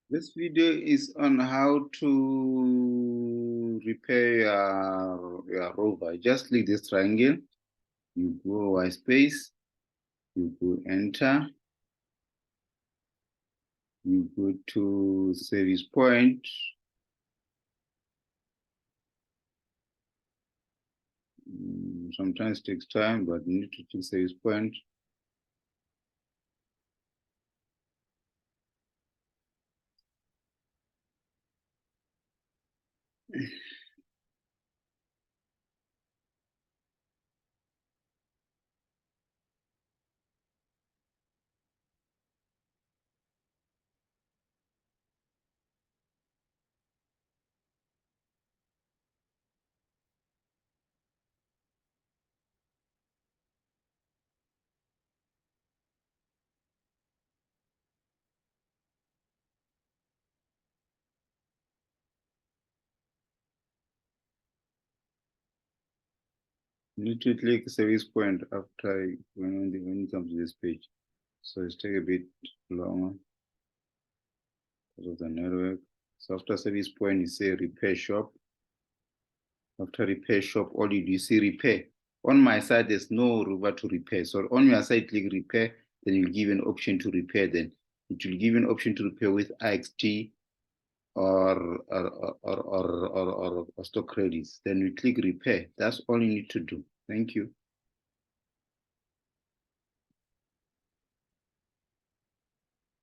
This video is on how to repair your rover. Just click this triangle, you go Y space, you go enter, you go to service point. Sometimes it takes time, but you need to choose service point. You need to click service point after when you come to this page. So it's take a bit longer because of the network. So after service point, you say repair shop. After repair shop, all you do is see repair. On my side, there's no rover to repair. So on your side, click repair, then you'll give an option to repair. Then it will give an option to repair with IXT or stock credits. Then we click repair. That's all you need to do. Thank you.